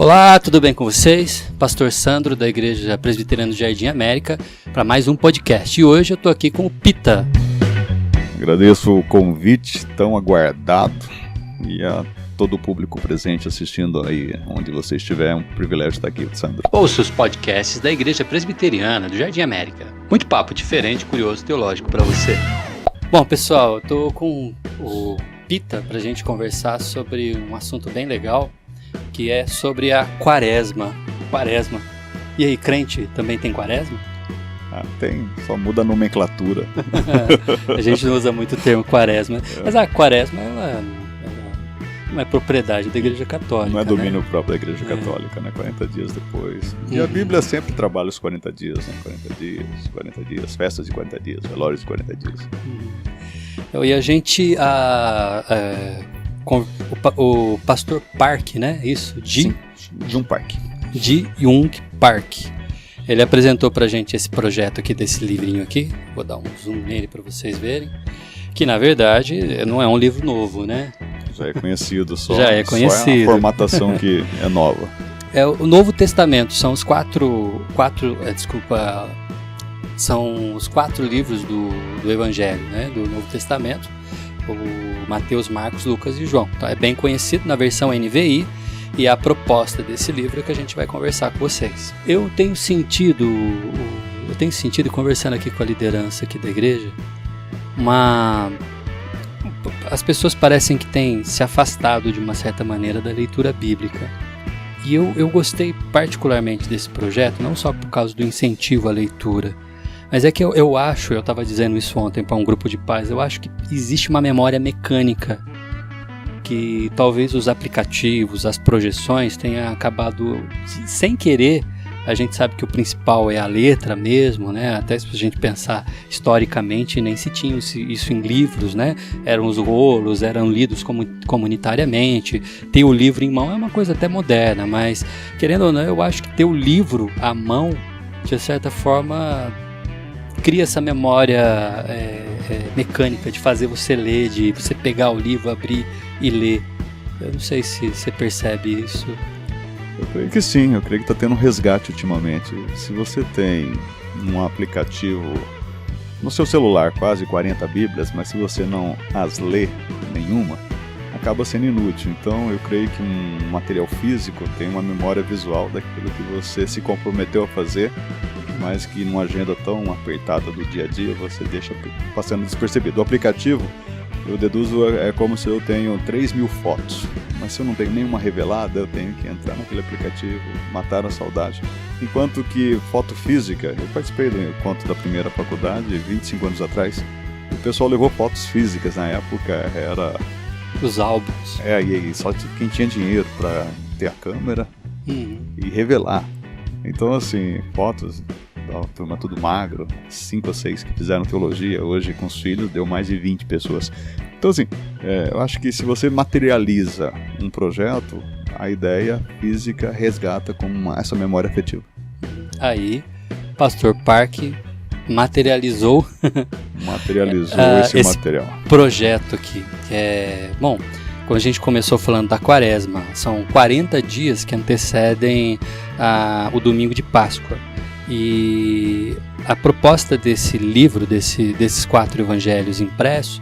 Olá, tudo bem com vocês? Pastor Sandro, da Igreja Presbiteriana do Jardim América, para mais um podcast. E hoje eu estou aqui com o Pita. Agradeço o convite tão aguardado e a todo o público presente assistindo aí, onde você estiver. É um privilégio estar aqui, Sandro. Ouça os podcasts da Igreja Presbiteriana do Jardim América. Muito papo diferente, curioso, teológico para você. Bom, pessoal, eu estou com o Pita para a gente conversar sobre um assunto bem legal, que é sobre a quaresma. E aí, crente também tem quaresma? Tem, só muda a nomenclatura. A gente não usa muito o termo quaresma, mas a quaresma ela não é propriedade da Igreja Católica. Não é domínio próprio da Igreja Católica, né? 40 dias depois. E a Bíblia sempre trabalha os 40 dias, né? 40 dias, festas de 40 dias, velórios de 40 dias. E a gente... o pastor Park, né? Isso? Jung Park. De Jung Park. Ele apresentou pra gente esse projeto aqui, desse livrinho aqui. Vou dar um zoom nele pra vocês verem. Que na verdade não é um livro novo, né? Já é conhecido, só é a formatação que é nova. O Novo Testamento são os são os quatro livros do Evangelho, né? Do Novo Testamento. O Mateus, Marcos, Lucas e João. Então é bem conhecido na versão NVI e a proposta desse livro é que a gente vai conversar com vocês. Eu tenho sentido conversando aqui com a liderança aqui da igreja, as pessoas parecem que têm se afastado de uma certa maneira da leitura bíblica. E eu gostei particularmente desse projeto, não só por causa do incentivo à leitura, mas é que eu estava dizendo isso ontem para um grupo de pais, eu acho que existe uma memória mecânica que talvez os aplicativos, as projeções tenham acabado, sem querer, a gente sabe que o principal é a letra mesmo, né? Até se a gente pensar historicamente, nem se tinha isso em livros, né? Eram os rolos, eram lidos comunitariamente. Ter o livro em mão é uma coisa até moderna, mas querendo ou não, eu acho que ter o livro à mão, de certa forma, cria essa memória mecânica de fazer você ler, de você pegar o livro, abrir e ler. Eu não sei se você percebe isso. Eu creio que sim, eu creio que está tendo um resgate ultimamente. Se você tem um aplicativo no seu celular, quase 40 bíblias, mas se você não as lê nenhuma, acaba sendo inútil. Então eu creio que um material físico tem uma memória visual daquilo que você se comprometeu a fazer, mas que numa agenda tão apertada do dia a dia você deixa passando despercebido. O aplicativo, eu deduzo, é como se eu tenho 3.000 fotos, mas se eu não tenho nenhuma revelada, eu tenho que entrar naquele aplicativo, matar a saudade. Enquanto que foto física, eu participei do encontro da primeira faculdade 25 anos atrás, o pessoal levou fotos físicas, na época era... os álbuns. E só quem tinha dinheiro para ter a câmera e revelar. Então assim, fotos... a turma tudo magro, 5 ou 6 que fizeram teologia, hoje com os filhos deu mais de 20 pessoas. Então assim, eu acho que se você materializa um projeto, a ideia física resgata como essa memória afetiva. Aí, Pastor Park materializou esse material. Projeto aqui. Bom, quando a gente começou falando da quaresma, são 40 dias que antecedem o domingo de Páscoa. E a proposta desse livro, desses 4 evangelhos impressos,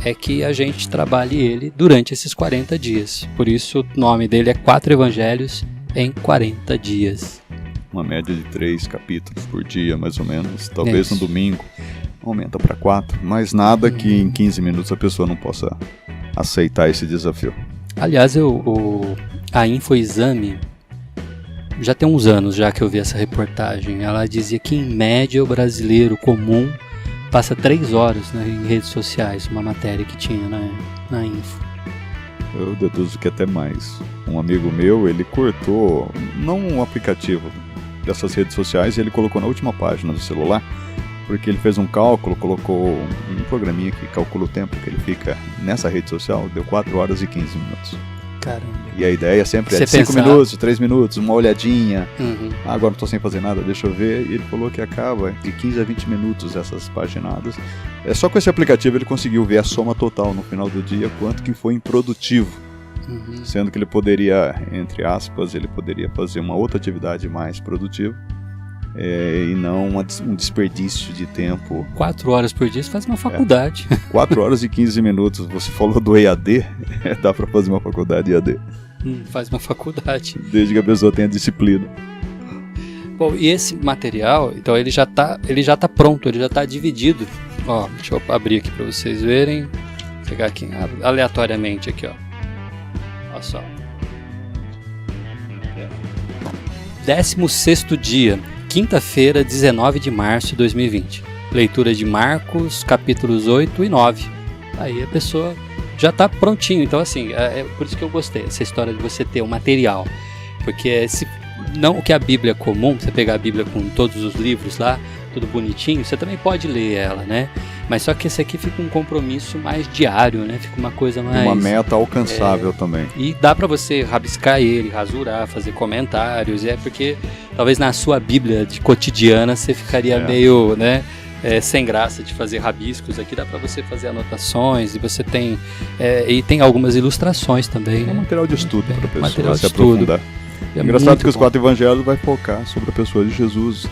é que a gente trabalhe ele durante esses 40 dias. Por isso o nome dele é 4 evangelhos em 40 dias. Uma média de 3 capítulos por dia, mais ou menos. Talvez no domingo aumenta para 4, mas nada que em 15 minutos a pessoa não possa aceitar esse desafio. Aliás, a InfoExame, já tem uns anos já que eu vi essa reportagem, ela dizia que em média o brasileiro comum passa 3 horas em redes sociais, uma matéria que tinha na Info. Eu deduzo que até mais. Um amigo meu, ele cortou, não um aplicativo dessas redes sociais, ele colocou na última página do celular, porque ele fez um cálculo, colocou um programinha que calcula o tempo que ele fica nessa rede social, deu 4 horas e 15 minutos. Caramba. E a ideia sempre é 5 minutos, 3 minutos, uma olhadinha. Agora não estou sem fazer nada, deixa eu ver. E ele falou que acaba de 15 a 20 minutos essas paginadas. Só com esse aplicativo ele conseguiu ver a soma total no final do dia, quanto que foi improdutivo Sendo que ele poderia, entre aspas, ele poderia fazer uma outra atividade mais produtiva e não um desperdício de tempo. 4 horas por dia você faz uma faculdade. 4 horas e 15 minutos. Você falou do EAD, dá para fazer uma faculdade EAD. Faz uma faculdade. Desde que a pessoa tenha disciplina. Bom, e esse material, então ele já tá pronto, ele já tá dividido. Ó, deixa eu abrir aqui para vocês verem. Vou pegar aqui aleatoriamente aqui, ó. Olha só. 16º dia, quinta-feira, 19 de março de 2020. Leitura de Marcos, capítulos 8 e 9. Aí a pessoa já está prontinho. Então, assim, é por isso que eu gostei dessa história de você ter o material. Porque não o que a Bíblia é comum, você pegar a Bíblia com todos os livros lá, tudo bonitinho, você também pode ler ela, né? Mas só que esse aqui fica um compromisso mais diário, né? Fica uma coisa mais... Uma meta alcançável também. E dá para você rabiscar ele, rasurar, fazer comentários. Porque talvez na sua Bíblia de cotidiana você ficaria meio, né? Sem graça de fazer rabiscos. Aqui dá para você fazer anotações e você tem... e tem algumas ilustrações também. É um material de estudo para a pessoa material se aprofundar. É engraçado que os 4 evangelhos vai focar sobre a pessoa de Jesus.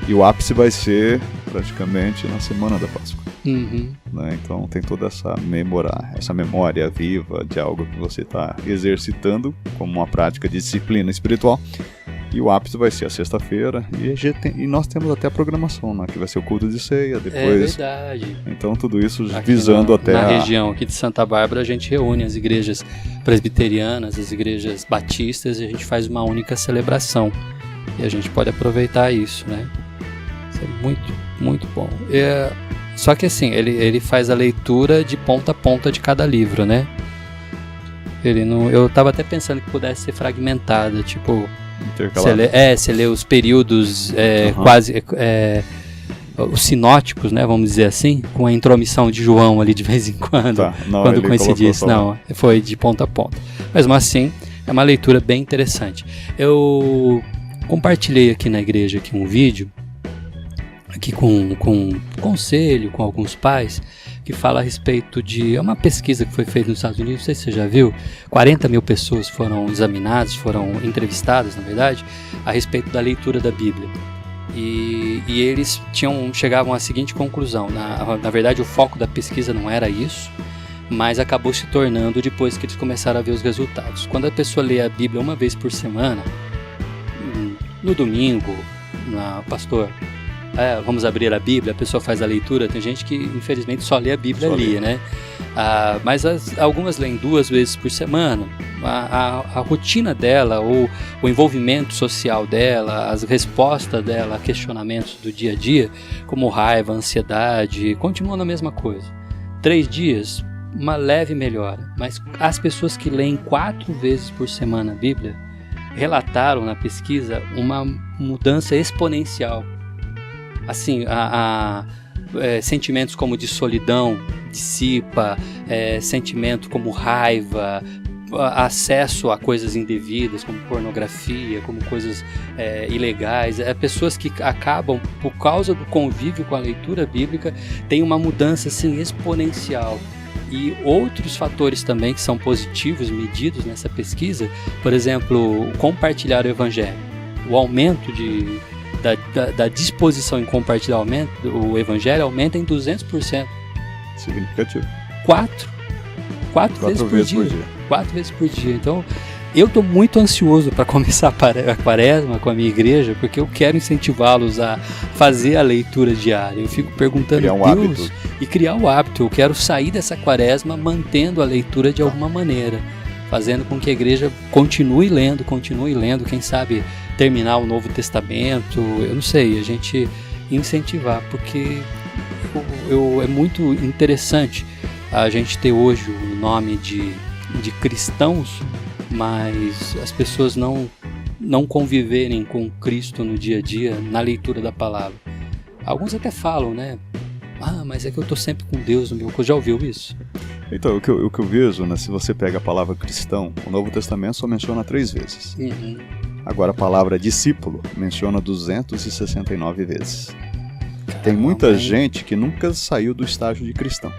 E o ápice vai ser praticamente na semana da Páscoa. Né? Então tem toda essa memória viva de algo que você está exercitando como uma prática de disciplina espiritual. E o ápice vai ser a sexta-feira. E nós temos até a programação, né? Que vai ser o culto de ceia depois. É verdade. Então tudo isso aqui visando até na região aqui de Santa Bárbara, a gente reúne as igrejas presbiterianas, as igrejas batistas, e a gente faz uma única celebração. E a gente pode aproveitar isso, né? Isso é muito, muito bom. Só que assim, ele faz a leitura de ponta a ponta de cada livro, né? Eu tava até pensando que pudesse ser fragmentada, tipo... Você lê os períodos quase... os sinóticos, né? Vamos dizer assim, com a intromissão de João ali de vez em quando, quando coincidisse. Não, foi de ponta a ponta. Mesmo assim, é uma leitura bem interessante. Eu compartilhei aqui na igreja aqui um vídeo aqui com conselho, com alguns pais, que fala a respeito de uma pesquisa que foi feita nos Estados Unidos, não sei se você já viu, 40 mil pessoas foram examinadas, foram entrevistadas, na verdade, a respeito da leitura da Bíblia. E eles chegavam à seguinte conclusão, na verdade o foco da pesquisa não era isso, mas acabou se tornando depois que eles começaram a ver os resultados. Quando a pessoa lê a Bíblia uma vez por semana, no domingo, pastor... vamos abrir a Bíblia, a pessoa faz a leitura. Tem gente que infelizmente só lê a Bíblia né? Mas algumas leem 2 vezes por semana. A rotina dela, ou o envolvimento social dela, as respostas dela a questionamentos do dia a dia, como raiva, ansiedade, continuam na mesma coisa. 3 dias, uma leve melhora. Mas as pessoas que leem 4 vezes por semana a Bíblia relataram na pesquisa uma mudança exponencial. Assim, sentimentos como de solidão dissipa, sentimento como raiva, acesso a coisas indevidas, como pornografia, como coisas ilegais. Pessoas que acabam, por causa do convívio com a leitura bíblica, tem uma mudança assim, exponencial. E outros fatores também que são positivos, medidos nessa pesquisa, por exemplo, compartilhar o Evangelho, o aumento da disposição em compartilhar o Evangelho aumenta em 200%. Significativo. 4 vezes por dia. 4 vezes por dia. Então, eu estou muito ansioso para começar a quaresma com a minha igreja, porque eu quero incentivá-los a fazer a leitura diária. Eu fico perguntando a Deus e criar o hábito. Eu quero sair dessa quaresma mantendo a leitura de alguma maneira, fazendo com que a igreja continue lendo, quem sabe terminar o Novo Testamento, eu não sei, a gente incentivar, porque é muito interessante a gente ter hoje o nome de cristãos, mas as pessoas não conviverem com Cristo no dia a dia, na leitura da palavra. Alguns até falam, né? Mas é que eu estou sempre com Deus no meu coração. Já ouviu isso? Então, o que eu vejo, né, se você pega a palavra cristão, o Novo Testamento só menciona 3 vezes. Agora a palavra discípulo menciona 269 vezes. Tem muita gente que nunca saiu do estágio de cristão.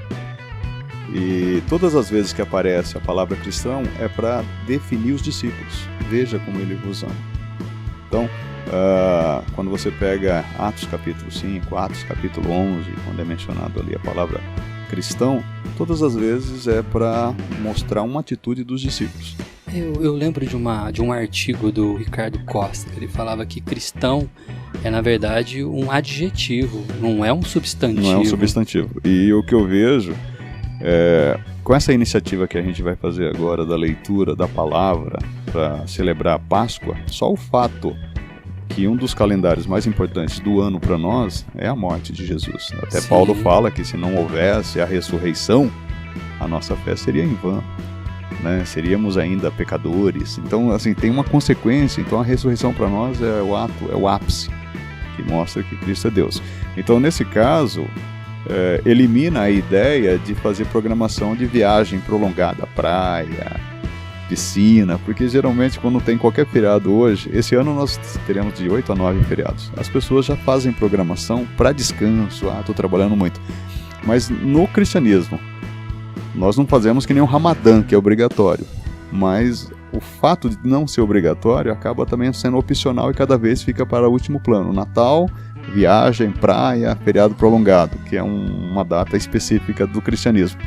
E todas as vezes que aparece a palavra cristão é para definir os discípulos. Veja como ele vos ama. Então, quando você pega Atos capítulo 5, Atos capítulo 11, quando é mencionado ali a palavra cristão, todas as vezes é para mostrar uma atitude dos discípulos. Eu lembro de um artigo do Ricardo Costa, que ele falava que cristão é, na verdade, um adjetivo, não é um substantivo. Não é um substantivo. E o que eu vejo, com essa iniciativa que a gente vai fazer agora da leitura da palavra para celebrar a Páscoa, só o fato que um dos calendários mais importantes do ano para nós é a morte de Jesus. Até Sim. Paulo fala que se não houvesse a ressurreição, a nossa fé seria em vão, né? Seríamos ainda pecadores. Então, assim, tem uma consequência. Então, a ressurreição para nós é o ápice que mostra que Cristo é Deus. Então, nesse caso, elimina a ideia de fazer programação de viagem prolongada, praia, piscina, porque geralmente quando tem qualquer feriado hoje, esse ano nós teremos de 8 a 9 feriados, as pessoas já fazem programação para descanso, estou trabalhando muito. Mas no cristianismo, nós não fazemos que nem o Ramadã, que é obrigatório, mas o fato de não ser obrigatório acaba também sendo opcional e cada vez fica para o último plano. Natal, viagem, praia, feriado prolongado, que é uma data específica do cristianismo.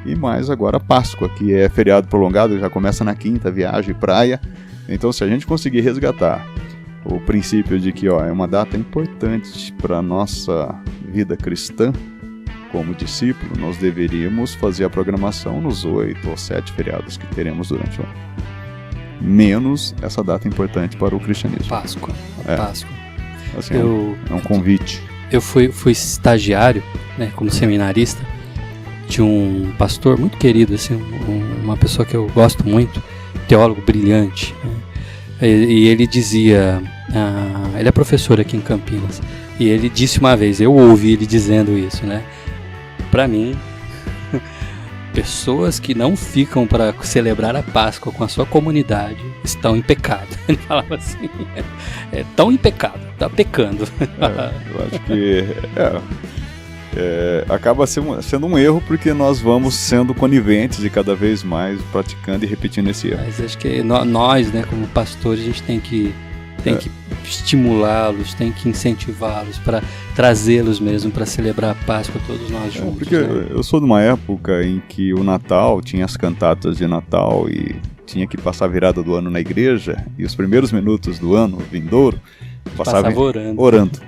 E mais agora Páscoa, que é feriado prolongado, já começa na quinta, viagem, praia. Então, se a gente conseguir resgatar o princípio de que é uma data importante para a nossa vida cristã, como discípulo, nós deveríamos fazer a programação nos 8 ou 7 feriados que teremos durante o ano. Menos essa data importante para o cristianismo. Páscoa. Páscoa. Assim, é um convite. Eu fui estagiário, né, como seminarista, de um pastor muito querido, assim, uma pessoa que eu gosto muito, teólogo brilhante, né? E ele dizia, ele é professor aqui em Campinas, e ele disse uma vez, eu ouvi ele dizendo isso, né? Para mim, pessoas que não ficam para celebrar a Páscoa com a sua comunidade estão em pecado. Ele falava assim, estão em pecado, está pecando. Eu acho que acaba sendo um erro, porque nós vamos sendo coniventes e cada vez mais praticando e repetindo esse erro. Mas acho que nós, né, como pastores, a gente tem que estimulá-los, tem que incentivá-los para trazê-los mesmo para celebrar a Páscoa todos nós juntos. Porque né? Eu sou de uma época em que o Natal tinha as cantatas de Natal e tinha que passar a virada do ano na igreja, e os primeiros minutos do ano vindouro passava orando.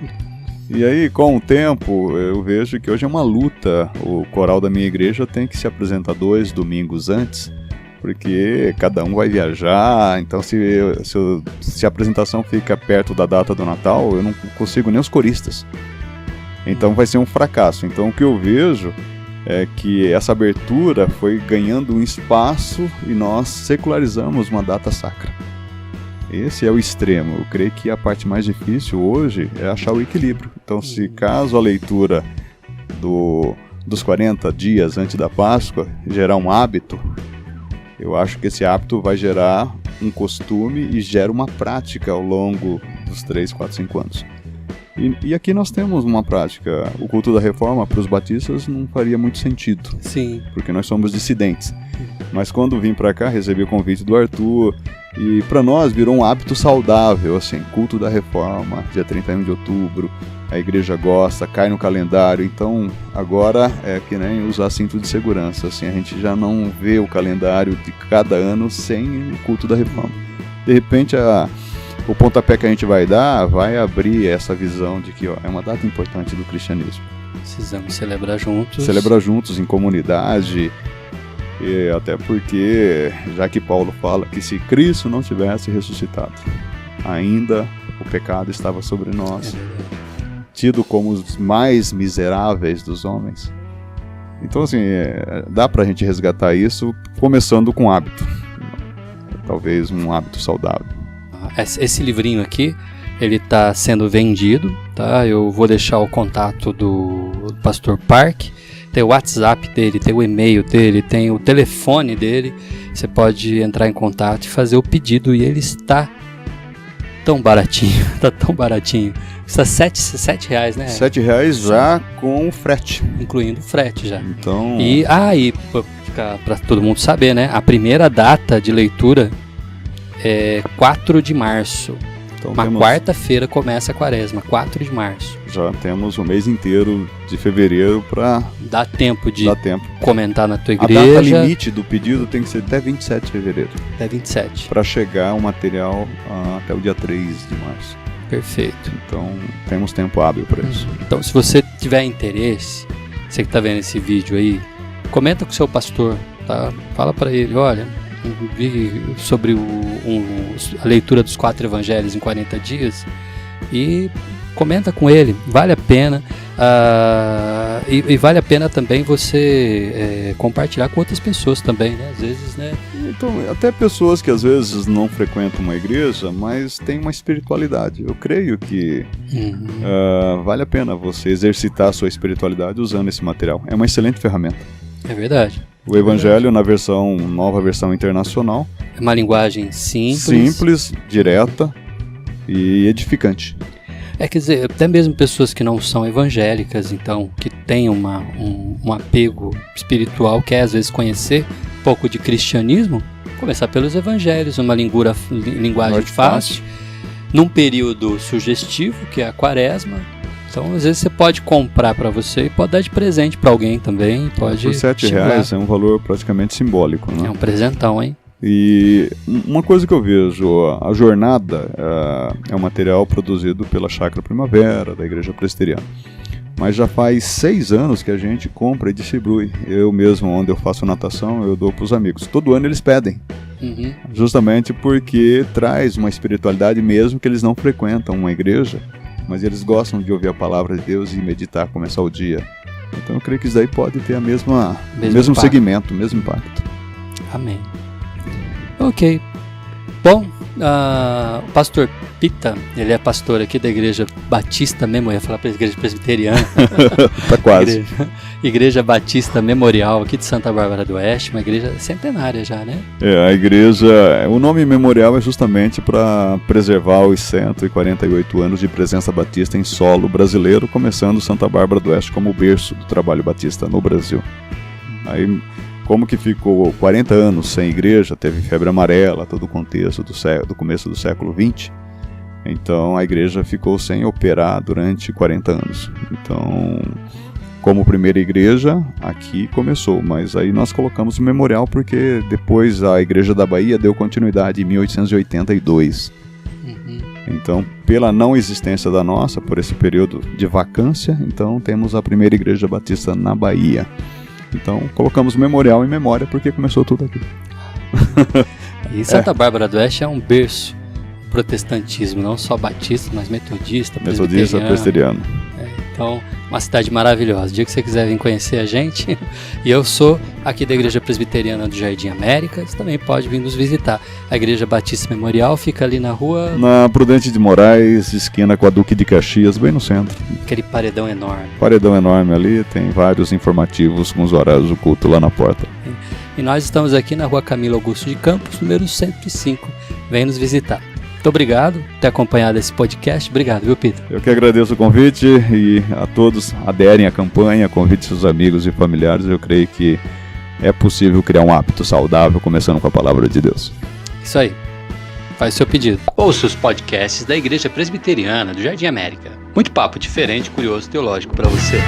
E aí, com o tempo, eu vejo que hoje é uma luta. O coral da minha igreja tem que se apresentar 2 domingos antes, porque cada um vai viajar. Então, se a apresentação fica perto da data do Natal, eu não consigo nem os coristas. Então, vai ser um fracasso. Então, o que eu vejo é que essa abertura foi ganhando um espaço e nós secularizamos uma data sacra. Esse é o extremo. Eu creio que a parte mais difícil hoje é achar o equilíbrio. Então, se caso a leitura dos 40 dias antes da Páscoa gerar um hábito, eu acho que esse hábito vai gerar um costume e gera uma prática ao longo dos 3, 4, 5 anos. E aqui nós temos uma prática. O culto da reforma para os batistas não faria muito sentido. Sim. Porque nós somos dissidentes. Mas quando vim para cá, recebi o convite do Arthur. E para nós virou um hábito saudável, assim, culto da reforma, dia 31 de outubro, a igreja gosta, cai no calendário. Então agora é que nem usar cinto de segurança, assim, a gente já não vê o calendário de cada ano sem o culto da reforma. De repente o pontapé que a gente vai dar vai abrir essa visão de que é uma data importante do cristianismo. Precisamos celebrar juntos. Celebrar juntos em comunidade. E até porque, já que Paulo fala que se Cristo não tivesse ressuscitado, ainda o pecado estava sobre nós, tido como os mais miseráveis dos homens. Então, assim, dá pra gente resgatar isso começando com hábito. Talvez um hábito saudável. Esse livrinho aqui, ele está sendo vendido, tá? Eu vou deixar o contato do Pastor Park. Tem o WhatsApp dele, tem o e-mail dele, tem o telefone dele. Você pode entrar em contato e fazer o pedido. E ele está tão baratinho, está tão baratinho. Custa R$7, né? R$7 já com frete. Incluindo o frete já. Então... E para todo mundo saber, né? A primeira data de leitura é 4 de março. Então Uma quarta-feira começa a quaresma, 4 de março. Já temos o mês inteiro de fevereiro para... Dá tempo de comentar na tua A igreja. data limite do pedido tem que ser até 27 de fevereiro. Até 27. Para chegar o material até o dia 3 de março. Perfeito. Então temos tempo hábil para isso. Então se você tiver interesse, você que está vendo esse vídeo aí, comenta com o seu pastor, tá? Fala para ele, olha... vi sobre a leitura dos 4 evangelhos em 40 dias e comenta com ele, vale a pena e vale a pena também você compartilhar com outras pessoas também, né? Às vezes, né? Então, até pessoas que às vezes não frequentam uma igreja, mas têm uma espiritualidade. Eu creio que vale a pena você exercitar a sua espiritualidade usando esse material. É uma excelente ferramenta. É verdade. O Evangelho na nova versão internacional. É uma linguagem simples, direta e edificante. Quer dizer, até mesmo pessoas que não são evangélicas, então, que têm um apego espiritual, quer às vezes conhecer um pouco de cristianismo, começar pelos evangelhos, uma linguagem fácil, num período sugestivo, que é a quaresma. Então, às vezes você pode comprar para você e pode dar de presente para alguém também. Pode por R$7 é um valor praticamente simbólico, né? É um presentão, hein? E uma coisa que eu vejo, a jornada é um material produzido pela Chácara Primavera, da Igreja Presbiteriana. Mas já faz 6 anos que a gente compra e distribui. Eu mesmo, onde eu faço natação, eu dou para os amigos. Todo ano eles pedem. Justamente porque traz uma espiritualidade mesmo que eles não frequentam uma igreja. Mas eles gostam de ouvir a palavra de Deus e meditar, começar o dia. Então eu creio que isso daí pode ter o mesmo segmento, o mesmo impacto. Amém. Ok. Bom, o pastor Pita, ele é pastor aqui da Igreja Batista Memorial, ia falar para a Igreja Presbiteriana. Tá quase. Igreja Batista Memorial aqui de Santa Bárbara do Oeste, uma igreja centenária já, né? A igreja, o nome memorial é justamente para preservar os 148 anos de presença batista em solo brasileiro, começando Santa Bárbara do Oeste como o berço do trabalho batista no Brasil. Aí, como que ficou 40 anos sem igreja, teve febre amarela, todo o contexto do começo do século XX, então a igreja ficou sem operar durante 40 anos. Então, como primeira igreja, aqui começou, mas aí nós colocamos o memorial porque depois a Igreja da Bahia deu continuidade em 1882. Então, pela não existência da nossa, por esse período de vacância, então temos a primeira igreja batista na Bahia. Então, colocamos o memorial em memória porque começou tudo aqui. E Santa Bárbara do Oeste é um berço do protestantismo, não só batista, mas metodista, presbiteriano. Então, uma cidade maravilhosa. O dia que você quiser vir conhecer a gente, e eu sou aqui da Igreja Presbiteriana do Jardim América, você também pode vir nos visitar. A Igreja Batista Memorial fica ali na rua... Na Prudente de Moraes, esquina com a Duque de Caxias, bem no centro. Aquele paredão enorme. Paredão enorme ali, tem vários informativos com os horários do culto lá na porta. E nós estamos aqui na rua Camilo Augusto de Campos, número 105. Vem nos visitar. Muito obrigado por ter acompanhado esse podcast. Obrigado, viu, Peter? Eu que agradeço o convite e a todos aderem à campanha, convide seus amigos e familiares. Eu creio que é possível criar um hábito saudável, começando com a palavra de Deus. Isso aí. Faz seu pedido. Ouça os podcasts da Igreja Presbiteriana do Jardim América. Muito papo diferente, curioso, teológico para você.